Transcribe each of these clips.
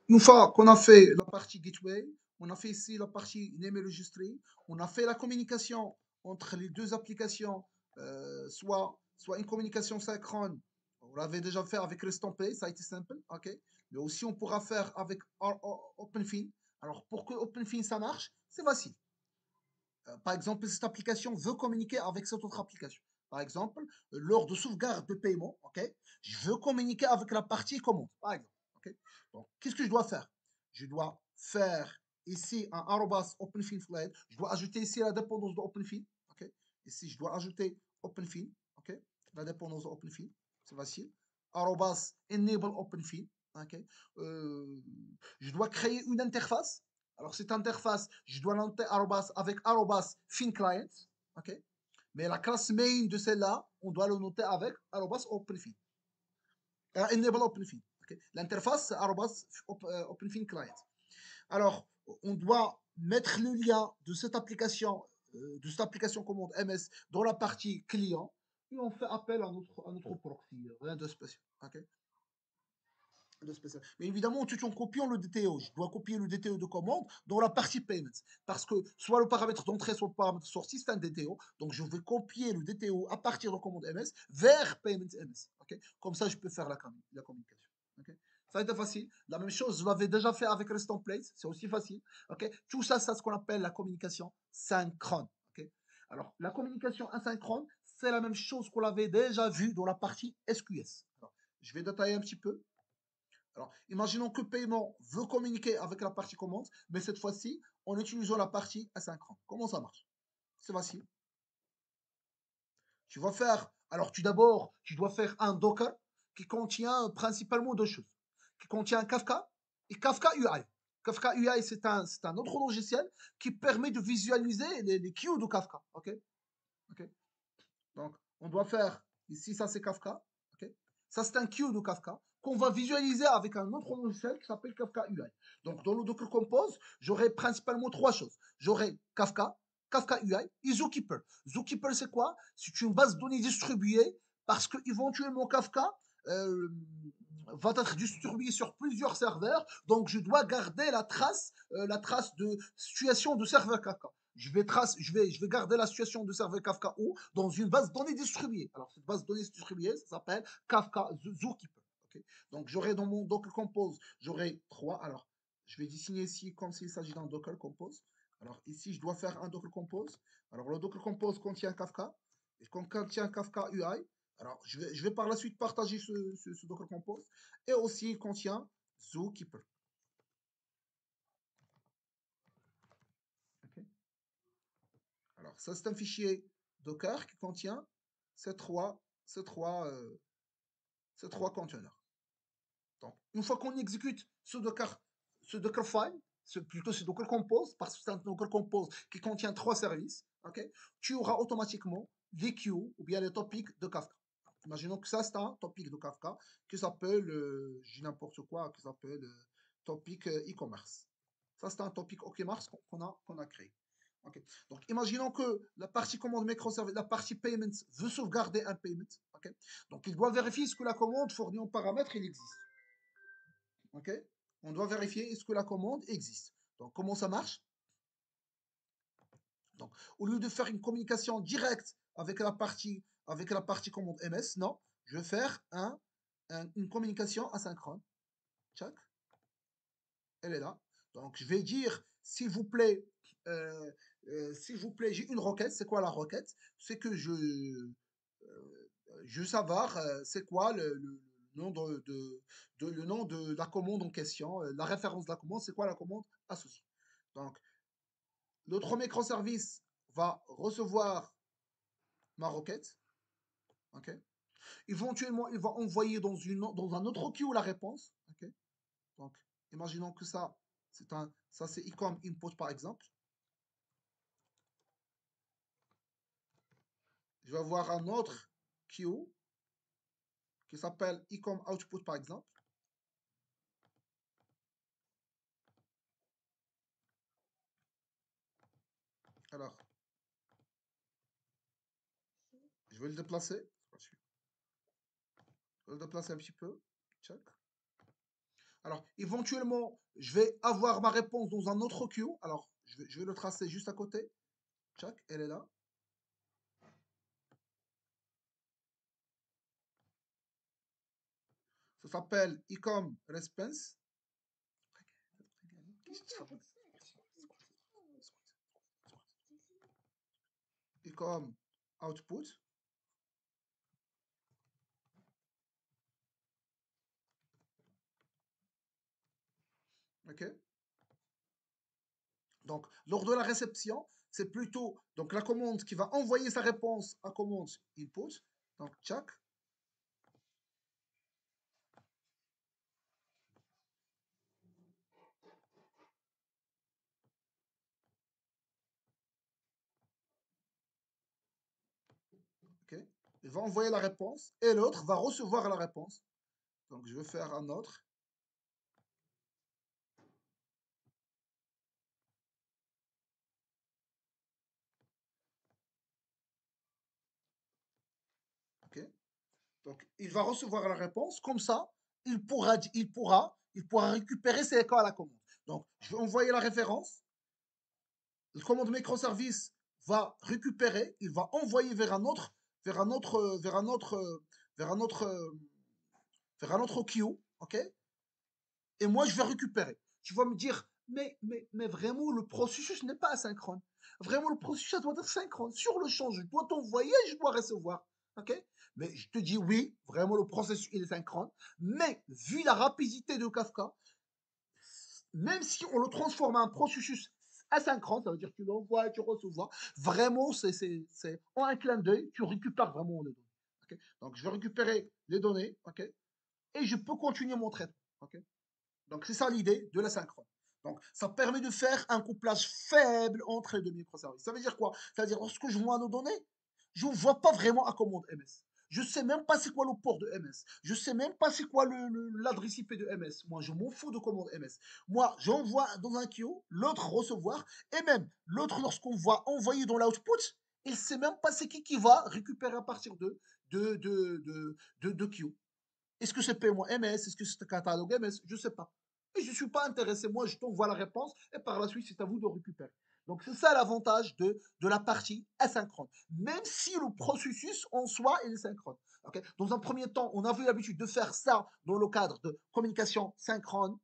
une fois qu'on a fait la partie gateway, on a fait ici la partie name et registry, on a fait la communication entre les deux applications, soit une communication synchrone, on l'avait déjà fait avec REST-Template, ça a été simple, ok. Mais aussi on pourra faire avec OpenFin. Alors pour que OpenFin ça marche, c'est facile. Par exemple, cette application veut communiquer avec cette autre application. Par exemple, lors de sauvegarde de paiement, ok, je veux communiquer avec la partie commande, par exemple. Ok. Donc, qu'est-ce que je dois faire? Je dois faire ici un arrobas OpenFin flag. Je dois ajouter ici la dépendance de OpenFin. Ok. Ici, je dois ajouter OpenFin. Ok. La dépendance de OpenFin, c'est facile. Arrobas enable OpenFin. Ok. Je dois créer une interface. Alors, cette interface, je dois l'entrer avec arrobas FinClient, ok? Mais la classe main de celle-là, on doit le noter avec arrobas OpenFin. Enable OpenFin. Okay? L'interface, c'est arrobas OpenFin Client. Alors, on doit mettre le lien de cette application commande MS dans la partie client et on fait appel à notre proxy. Rien de spécial. Okay? De spécial. Mais évidemment, tout en copiant le DTO. Je dois copier le DTO de commande dans la partie payments. Parce que soit le paramètre d'entrée, soit le paramètre de sortie, c'est un DTO. Donc, je vais copier le DTO à partir de commande MS vers payments MS. Okay. Comme ça, je peux faire la communication. Okay. Ça a été facile. La même chose, je l'avais déjà fait avec REST Templates. C'est aussi facile. Okay. Tout ça, c'est ce qu'on appelle la communication synchrone. Okay. Alors, la communication asynchrone, c'est la même chose qu'on avait déjà vu dans la partie SQS. Alors, je vais détailler un petit peu. Alors, imaginons que paiement veut communiquer avec la partie commande, mais cette fois-ci, en utilisant la partie asynchrone. Comment ça marche? C'est facile. Tu vas faire, alors tu dois faire un Docker qui contient principalement deux choses. Qui contient Kafka et Kafka UI. Kafka UI, c'est un autre logiciel qui permet de visualiser les queues de Kafka. OK? OK? Donc, on doit faire, ici, ça c'est Kafka. Okay. Ça c'est un queue de Kafka qu'on va visualiser avec un autre logiciel qui s'appelle Kafka UI. Donc, dans le Docker Compose, j'aurai principalement trois choses. J'aurai Kafka, Kafka UI et Zookeeper. Zookeeper, c'est quoi? C'est une base de données distribuée parce que éventuellement Kafka euh, va être distribué sur plusieurs serveurs. Donc, je dois garder la trace de situation de serveur Kafka. Je vais garder la situation de serveur Kafka où dans une base de données distribuée. Alors, cette base de données distribuée, ça s'appelle Kafka Zookeeper. Okay. Donc, j'aurai dans mon Docker Compose, j'aurai trois. Alors, je vais dessiner ici comme s'il s'agit d'un Docker Compose. Alors, ici, je dois faire un Docker Compose. Alors, le Docker Compose contient Kafka. Et contient Kafka UI. Alors, je vais par la suite partager ce Docker Compose. Et aussi, il contient Zookeeper. Okay. Alors, ça, c'est un fichier Docker qui contient ces trois, ces trois, euh, ces trois conteneurs. Donc, une fois qu'on exécute ce Docker file, plutôt ce Docker Compose, parce que c'est un Docker Compose qui contient trois services, okay, tu auras automatiquement les queues ou bien les topics de Kafka. Imaginons que ça, c'est un topic de Kafka qui s'appelle, j'ai n'importe quoi, qui s'appelle topic e-commerce. Ça, c'est un topic e-commerce qu'on a créé. Okay. Donc, imaginons que la partie commande microservice, la partie payment veut sauvegarder un payment. Okay. Donc, il doit vérifier ce que la commande fournie en paramètre il existe. Ok. On doit vérifier est-ce que la commande existe. Donc, comment ça marche? Donc, au lieu de faire une communication directe avec la partie commande MS, non, je vais faire une communication asynchrone. Check. Elle est là. Donc, je vais dire, s'il vous plaît, j'ai une requête. C'est quoi la requête? C'est que je veux savoir c'est quoi le nom le nom de la commande en question, la référence de la commande, c'est quoi la commande associée. Donc, l'autre microservice va recevoir ma requête. Okay. Éventuellement, il va envoyer dans un autre queue la réponse. Okay. Donc, imaginons que ça c'est ecom input par exemple. Je vais avoir un autre queue qui s'appelle ecom output par exemple. Alors, je vais le déplacer. Je vais le déplacer un petit peu. Check. Alors, éventuellement, je vais avoir ma réponse dans un autre queue. Alors, je vais le tracer juste à côté. Tchac, elle est là. Ça s'appelle Ecom Response. Ecom Output. OK? Donc, lors de la réception, c'est plutôt donc la commande qui va envoyer sa réponse à commande input. Donc, tchac. OK? Il va envoyer la réponse et l'autre va recevoir la réponse. Donc, je vais faire un autre. OK? Donc, il va recevoir la réponse. Comme ça, il pourra récupérer ses échos à la commande. Donc, je vais envoyer la référence. Le commande microservice va récupérer, il va envoyer vers un autre, vers un autre, vers un autre, vers un autre, vers un autre queue, ok? Et moi, je vais récupérer. Tu vas me dire, mais vraiment, le processus n'est pas asynchrone. Vraiment, le processus doit être synchrone. Sur le champ, je dois t'envoyer, je dois recevoir. OK? Mais je te dis oui, vraiment, le processus, il est synchrone. Mais vu la rapidité de Kafka, même si on le transforme en un processus asynchrone, ça veut dire que tu l'envoies et tu reçois, vraiment, c'est en un clin d'œil, tu récupères vraiment les données. Okay? Donc, je vais récupérer les données, ok, et je peux continuer mon traitement. Ok? Donc, c'est ça l'idée de l'asynchrone. Donc, ça permet de faire un couplage faible entre les deux microservices. Ça veut dire quoi? Ça veut dire, lorsque je vois nos données, je ne vois pas vraiment à commande MS. Je ne sais même pas c'est quoi le port de MS. Je ne sais même pas c'est quoi l'adresse IP de MS. Moi, je m'en fous de commande MS. Moi, j'envoie dans un queue, l'autre recevoir, et même l'autre, lorsqu'on voit envoyer dans l'output, il ne sait même pas c'est qui va récupérer à partir de queue. Est-ce que c'est paiement MS? Est-ce que c'est un catalogue MS? Je ne sais pas. Et je ne suis pas intéressé. Moi, je t'envoie la réponse et par la suite, c'est à vous de récupérer. Donc, c'est ça l'avantage de la partie asynchrone. Même si le processus en soi est synchrone. Okay? Dans un premier temps, on a eu l'habitude de faire ça dans le cadre de communication synchrone,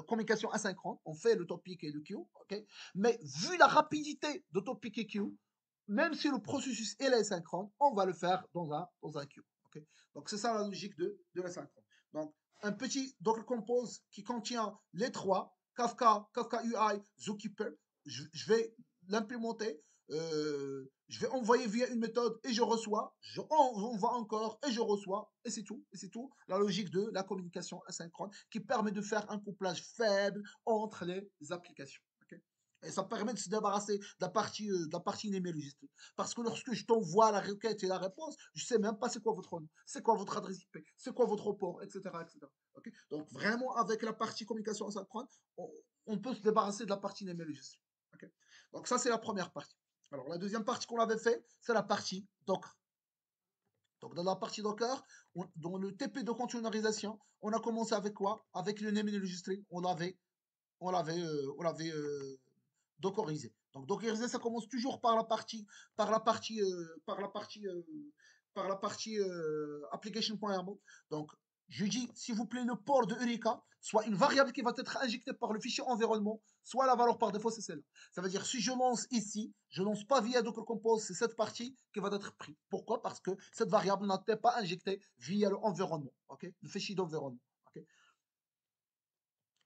communication asynchrone. On fait le topic et le queue. Okay? Mais vu la rapidité de topic et queue, même si le processus est synchrone, on va le faire dans un queue. Okay? Donc, c'est ça la logique de l'asynchrone. Donc, un petit Docker Compose qui contient les trois, Kafka UI, Zookeeper. Je vais l'implémenter. Je vais envoyer via une méthode et je reçois. J'envoie encore et je reçois. Et c'est tout. Et c'est tout. La logique de la communication asynchrone qui permet de faire un couplage faible entre les applications. Okay? Et ça permet de se débarrasser de la partie numérologique. Parce que lorsque je t'envoie la requête et la réponse, je ne sais même pas c'est quoi votre nom, c'est quoi votre adresse IP, c'est quoi votre port, etc. etc. Okay? Donc vraiment, avec la partie communication asynchrone, on peut se débarrasser de la partie numérologique. Okay? Donc ça, c'est la première partie. Alors la deuxième partie qu'on avait fait, c'est la partie Docker. Donc, dans la partie Docker, dans le TP de containerisation, on a commencé avec quoi? Avec le name enregistré. On l'avait dockerisé. Donc, dockerisé, ça commence toujours par la partie application.yaml. Donc, je dis, s'il vous plaît, le port de Eureka, soit une variable qui va être injectée par le fichier environnement, soit la valeur par défaut, c'est celle-là. Ça veut dire, si je lance ici, je ne lance pas via Docker Compose, c'est cette partie qui va être prise. Pourquoi? Parce que cette variable n'a pas injectée via l'environnement, okay? Le fichier d'environnement. Okay?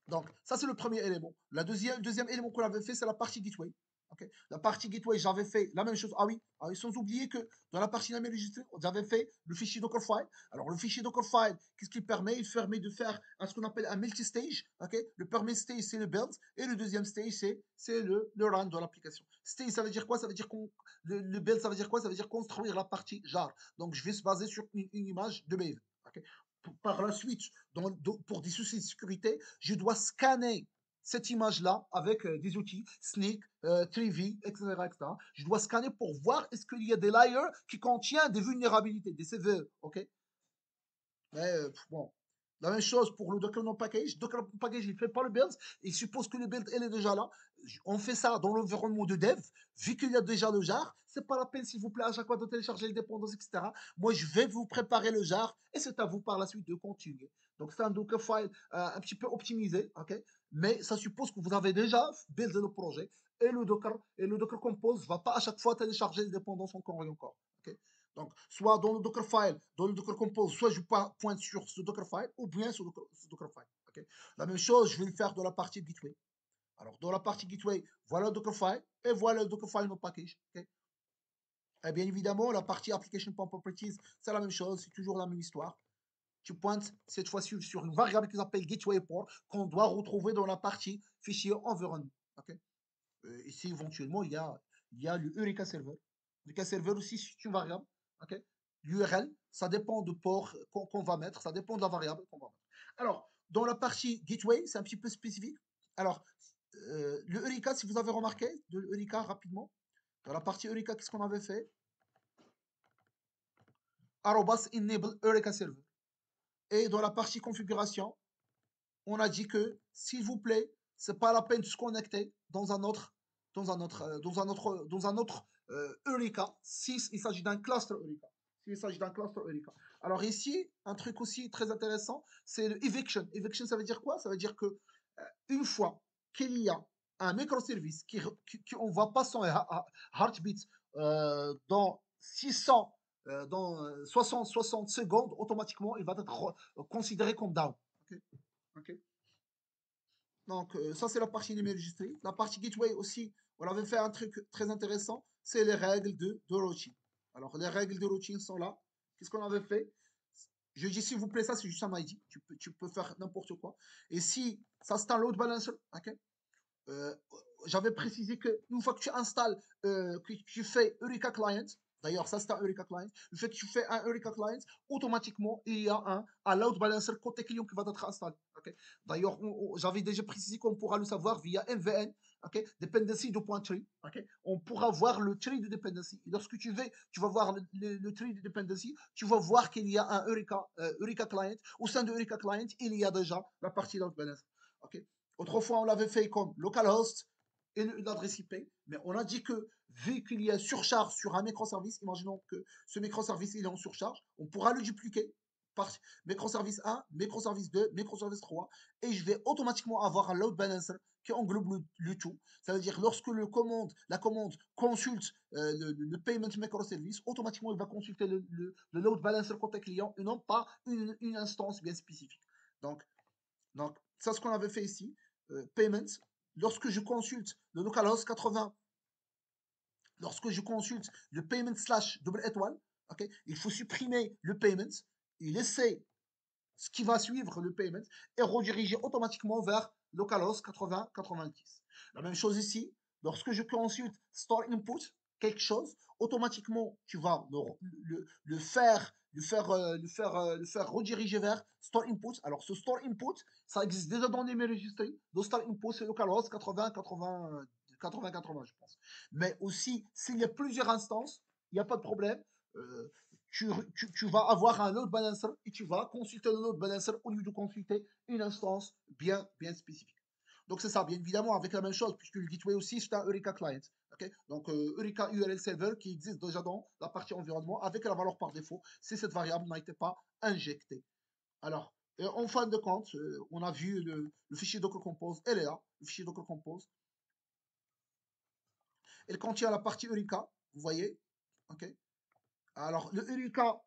Donc, ça, c'est le premier élément. Le deuxième élément qu'on avait fait, c'est la partie gateway. Okay. La partie gateway, j'avais fait la même chose. Ah oui, sans oublier que dans la partie NAME enregistrée, j'avais fait le fichier Dockerfile. Alors, le fichier Dockerfile, qu'est-ce qu'il permet? Il permet de faire ce qu'on appelle un multi-stage. Okay. Le premier stage, c'est le build. Et le deuxième stage, c'est le run de l'application. Stage, ça veut dire quoi? Ça veut dire le build, ça veut dire quoi? Ça veut dire construire la partie jar. Donc, je vais se baser sur une image de Maven. Okay. Par la suite, pour des soucis de sécurité, je dois scanner cette image-là avec des outils, Sneak, Trivi, etc., etc. Je dois scanner pour voir est-ce qu'il y a des layers qui contiennent des vulnérabilités, des CVE, ok? Mais bon, La même chose pour le Docker No Package. Docker No Package, il ne fait pas le build. Il suppose que le build, elle est déjà là. On fait ça dans l'environnement de dev. Vu qu'il y a déjà le jar, c'est pas la peine, s'il vous plaît, à chaque fois de télécharger les dépendances, etc. Moi, je vais vous préparer le jar et c'est à vous par la suite de continuer. Donc, c'est un Dockerfile un petit peu optimisé, ok? Mais ça suppose que vous avez déjà build le projet et le Docker Compose va pas à chaque fois télécharger les dépendances encore et encore. Ok. Donc, soit dans le Dockerfile, dans le Docker Compose, soit je pointe sur ce Dockerfile ou bien sur ce Dockerfile. Ok. La même chose, je vais le faire dans la partie Gateway. Alors, dans la partie Gateway, voilà le Dockerfile et voilà le Dockerfile no package. Okay. Et bien évidemment, la partie Application Properties, c'est la même chose, c'est toujours la même histoire. Tu pointes cette fois-ci sur une variable qui s'appelle Gateway Port qu'on doit retrouver dans la partie fichier environnement. Okay. Ici, éventuellement, il y a le Eureka Server. Eureka Server aussi, c'est une variable. Okay. L'URL, ça dépend du port qu'on va mettre, ça dépend de la variable qu'on va mettre. Alors, dans la partie Gateway, c'est un petit peu spécifique. Alors, le Eureka, si vous avez remarqué, de l'Eureka rapidement, dans la partie Eureka, qu'est-ce qu'on avait fait? Arrobas enable Eureka Server. Et dans la partie configuration, on a dit que, s'il vous plaît, c'est pas la peine de se connecter dans un autre, dans un autre Eureka, s'il s'agit d'un cluster Eureka. S'il s'agit d'un cluster Eureka. Alors ici, un truc aussi très intéressant, c'est le eviction. Eviction, ça veut dire quoi? Ça veut dire que une fois qu'il y a un microservice qui envoie pas son heartbeat dans 600 dans 60 secondes, automatiquement, il va être considéré comme down. Okay. Okay. Donc, ça, c'est la partie numérisée. La partie gateway aussi, on avait fait un truc très intéressant, c'est les règles de routine. Alors, les règles de routine sont là. Qu'est-ce qu'on avait fait? Je dis, s'il vous plaît, ça, c'est juste un ID. Tu peux faire n'importe quoi. Et si ça, c'est un load balancer, ok? Euh, J'avais précisé qu'une fois que tu installes, que tu fais Eureka Client, d'ailleurs, ça c'est un Eureka Client, le fait que tu fais un Eureka Client, automatiquement, il y a un load balancer côté client qui va être installé. Okay. D'ailleurs, j'avais déjà précisé qu'on pourra le savoir via MVN, okay, dependency de point tree. Okay. On pourra voir le tree de dependency. Et lorsque tu vas voir le tree de dependency, tu vas voir qu'il y a un Eureka Client. Au sein de Eureka Client, il y a déjà la partie load balancer. Okay. Autrefois, on l'avait fait comme localhost et l'adresse IP, mais on a dit que vu qu'il y a surcharge sur un microservice, imaginons que ce microservice il est en surcharge, on pourra le dupliquer par microservice 1, microservice 2, microservice 3, et je vais automatiquement avoir un load balancer qui englobe le tout. Ça veut dire lorsque la commande consulte le payment microservice, automatiquement il va consulter le load balancer côté client et non pas une instance bien spécifique. Donc ça, ce qu'on avait fait ici, payment, lorsque je consulte le localhost 80, lorsque je consulte le payment slash double étoile, okay, il faut supprimer le payment et laisser ce qui va suivre le payment et rediriger automatiquement vers localhost 80-90. La même chose ici, lorsque je consulte store input, quelque chose, automatiquement, tu vas le faire rediriger vers store input. Alors, ce store input, ça existe déjà dans les registrés. Le store input, c'est localhost 80-80, je pense. Mais aussi, s'il y a plusieurs instances, il n'y a pas de problème. Euh, tu vas avoir un load balancer et tu vas consulter le load balancer au lieu de consulter une instance bien spécifique. Donc c'est ça, bien évidemment, avec la même chose, puisque le gateway aussi, c'est un Eureka Client. Okay. Donc Eureka URL Server qui existe déjà dans la partie environnement avec la valeur par défaut si cette variable n'a été pas injectée. Alors, en fin de compte, on a vu le fichier Docker Compose, elle est là, le fichier Docker Compose. Elle contient la partie Eureka, vous voyez. Okay. Alors, le Eureka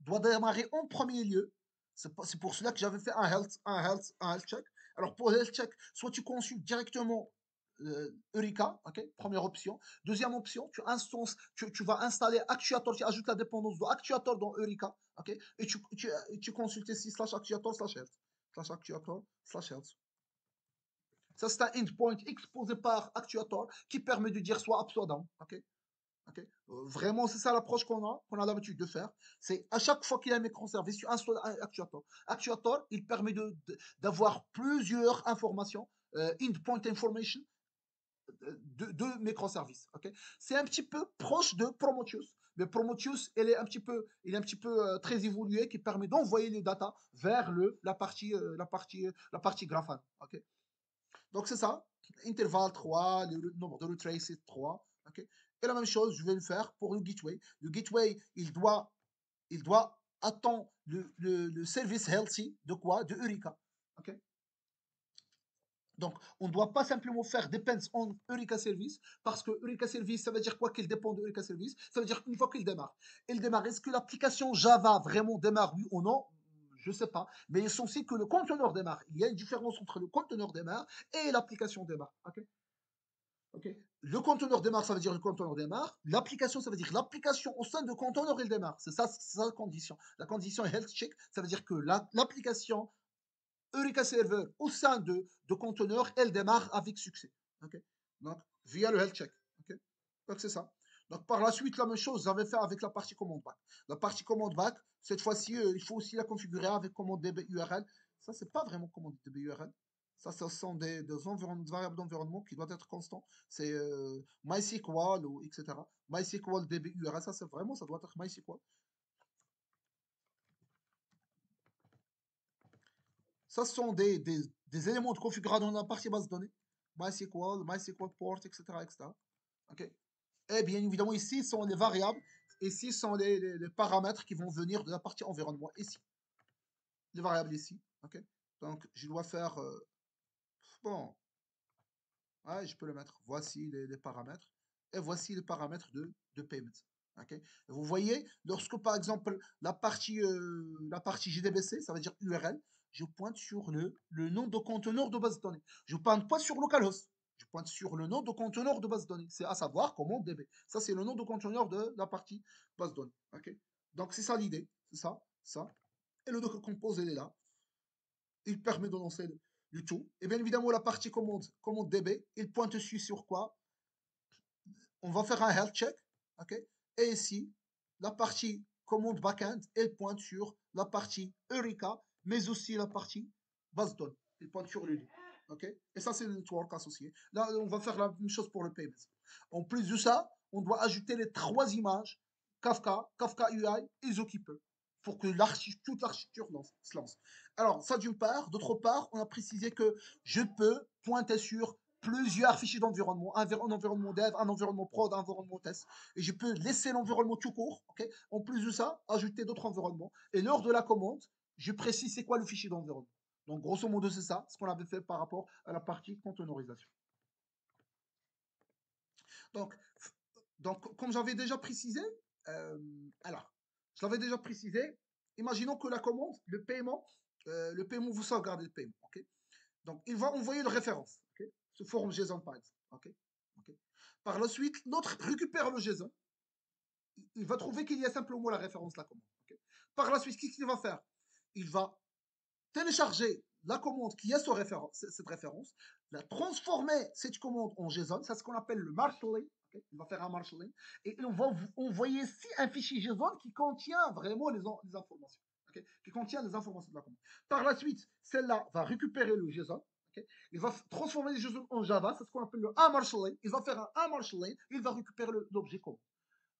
doit démarrer en premier lieu. C'est pour cela que j'avais fait un health check. Alors, pour le health check, soit tu consultes directement Eureka, okay, première option. Deuxième option, tu vas installer Actuator, tu ajoutes la dépendance de Actuator dans Eureka, okay, et tu consultes ici /actuator/health. /actuator/health. Ça, c'est un endpoint exposé par Actuator qui permet de dire soit up, soit down. Okay. Okay. Vraiment, c'est ça l'approche qu'on a l'habitude de faire. C'est à chaque fois qu'il y a un microservice, tu installes un actuator. Actuator, il permet d'avoir plusieurs informations, endpoint information de microservices. Okay. C'est un petit peu proche de Prometheus. Mais Prometheus, il est un petit peu très évolué qui permet d'envoyer les data vers la partie Grafana. Ok. Donc c'est ça. Intervalle 3, le nombre de retraces c'est 3. Ok. Et la même chose, je vais le faire pour le gateway. Le gateway, il doit attendre le service healthy de quoi? De Eureka. Ok. Donc, on ne doit pas simplement faire depends on Eureka Service, parce que Eureka Service, ça veut dire quoi qu'il dépend de Eureka Service? Ça veut dire qu'une fois qu'il démarre, il démarre. Est-ce que l'application Java vraiment démarre, oui ou non? Je ne sais pas. Mais il est censé que le conteneur démarre. Il y a une différence entre le conteneur démarre et l'application démarre. Ok. Ok. Le conteneur démarre, ça veut dire le conteneur démarre. L'application, ça veut dire l'application au sein de conteneur, il démarre. C'est ça la condition. La condition health check, ça veut dire que l'application Eureka Server au sein de conteneurs, elle démarre avec succès. Ok. Donc, via le health check. Ok. Donc, c'est ça. Donc, par la suite, la même chose, j'avais fait avec la partie commande back. La partie commande back, cette fois-ci, il faut aussi la configurer avec commande DB URL. Ça, c'est pas vraiment commande DB URL. Ça, ce sont des variables d'environnement qui doivent être constants. C'est MySQL ou etc. MySQL DB URL, ça, c'est vraiment, ça doit être MySQL. Ça, ce sont des éléments de configuration dans la partie base de données. MySQL, MySQL port, etc. etc. OK. Et bien évidemment, ici sont les variables. Ici sont les paramètres qui vont venir de la partie environnement. Ici, les variables ici. OK. Donc, je dois faire. Bon, ouais, je peux le mettre. Voici les paramètres. Et voici les paramètres de payment. OK. Vous voyez, lorsque par exemple la partie JDBC, ça veut dire URL, je pointe sur le nom de conteneur de base de données. Je ne pointe pas sur localhost. Je pointe sur le nom de conteneur de base de données. C'est à savoir comment DB. Ça, c'est le nom de conteneur de la partie base de données. OK. Donc, c'est ça l'idée. C'est ça, ça. Et le docker compose, il est là. Il permet de lancer le tout. Et bien évidemment, la partie commande DB, il pointe dessus sur quoi? On va faire un health check. OK. Et ici, la partie commande backend, elle pointe sur la partie Eureka, mais aussi la partie base de données. Elle pointe sur le lit. OK. Et ça, c'est le network associé. Là, on va faire la même chose pour le payment. En plus de ça, on doit ajouter les 3 images Kafka, Kafka UI et Zookeeper pour que toute l'architecture se lance. Alors, ça d'une part. D'autre part, on a précisé que je peux pointer sur plusieurs fichiers d'environnement, un environnement dev, un environnement prod, un environnement test, et je peux laisser l'environnement tout court. Okay. En plus de ça, ajouter d'autres environnements. Et lors de la commande, je précise c'est quoi le fichier d'environnement. Donc, grosso modo, c'est ça, ce qu'on avait fait par rapport à la partie containerisation. Donc, comme j'avais déjà précisé, euh, alors, je l'avais déjà précisé, imaginons que la commande, le paiement, vous sauvegardez le paiement. Okay. Donc, il va envoyer une référence, okay, sous forme JSON par exemple. Okay. Okay. Par la suite, l'autre récupère le JSON. Il va trouver qu'il y a simplement la référence de la commande. Okay. Par la suite, qu'est-ce qu'il va faire? Il va télécharger la commande qui a cette référence, la transformer cette commande en JSON, c'est ce qu'on appelle le marshalling. Okay. Il va faire un marshalling et on va envoyer ici un fichier JSON qui contient vraiment les informations. Okay, qui contient les informations de la commande. Par la suite, celle-là va récupérer le JSON. Okay, il va transformer les JSON en Java, c'est ce qu'on appelle le marshalling. Il va faire un marshalling, il va récupérer l'objet commande.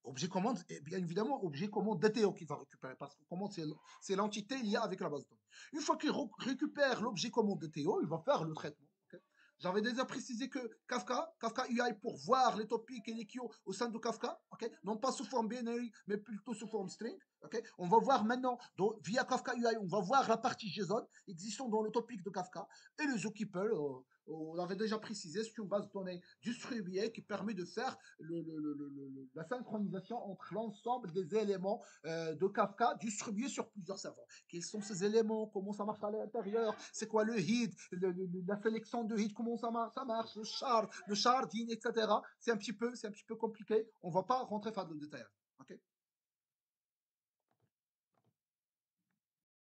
Objet commande, et bien évidemment, objet commande DTO qu'il va récupérer, parce que commande, c'est l'entité liée avec la base de données. Une fois qu'il récupère l'objet commande DTO, il va faire le traitement. Okay. J'avais déjà précisé que Kafka UI pour voir les topics et les queues au sein de Kafka, okay, non pas sous forme binary, mais plutôt sous forme string. Okay. On va voir maintenant, via Kafka UI, on va voir la partie JSON existant dans le topic de Kafka et le zookeeper. On avait déjà précisé, c'est une base de données distribuée qui permet de faire la synchronisation entre l'ensemble des éléments de Kafka distribués sur plusieurs serveurs. Quels sont ces éléments? Comment ça marche à l'intérieur? C'est quoi le head? La sélection de head? Comment ça marche? Le sharding, etc. C'est un petit peu compliqué. On ne va pas rentrer dans le détail. Okay.